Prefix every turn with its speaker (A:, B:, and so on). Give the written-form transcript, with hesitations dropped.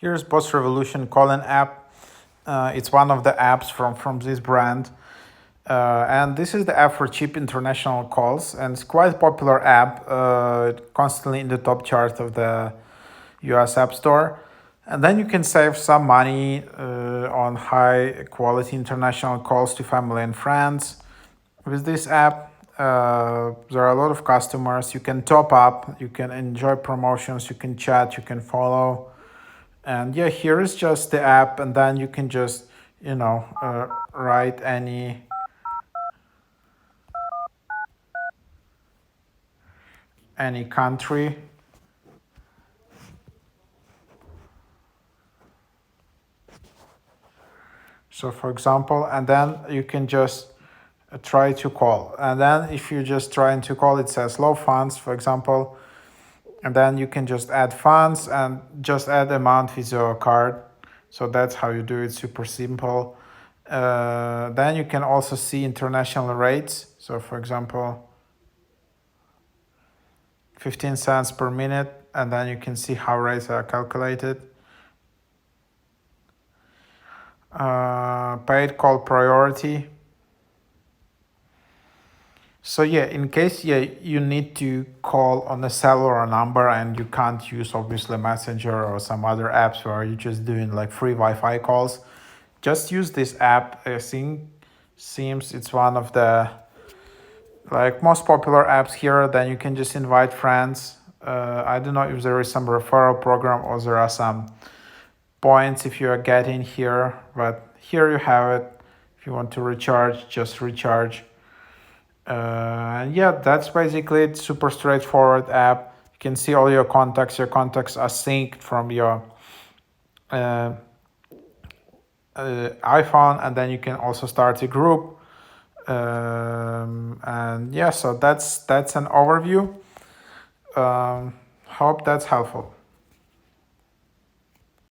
A: Here's Boss Revolution calling app. It's one of the apps from this brand. And this is the app for cheap international calls, and it's quite a popular app, constantly in the top chart of the US App Store. And then you can save some money on high quality international calls to family and friends. With this app, there are a lot of customers. You can top up, you can enjoy promotions, you can chat, you can follow. And yeah, here is just the app, and then you can just, write any country. So for example, and then you can just try to call. And then if you're just trying to call, it says low funds, for example. And then you can just add funds and just add amount with your card. So that's how you do it, super simple. Then you can also see international rates. So for example, 15 cents per minute, and then you can see how rates are calculated. Paid call priority. So yeah, in case you need to call on a cellular number and you can't use obviously Messenger or some other apps where you're just doing like free Wi-Fi calls, just use this app. I think seems it's one of the like most popular apps here. Then you can just invite friends. I don't know if there is some referral program or there are some points if you are getting here, but here you have it. If you want to recharge, just recharge. And yeah, that's basically it. Super straightforward app. You can see all your contacts. Your contacts are synced from your uh, iPhone, and then you can also start a group. And yeah, so that's an overview. Hope that's helpful.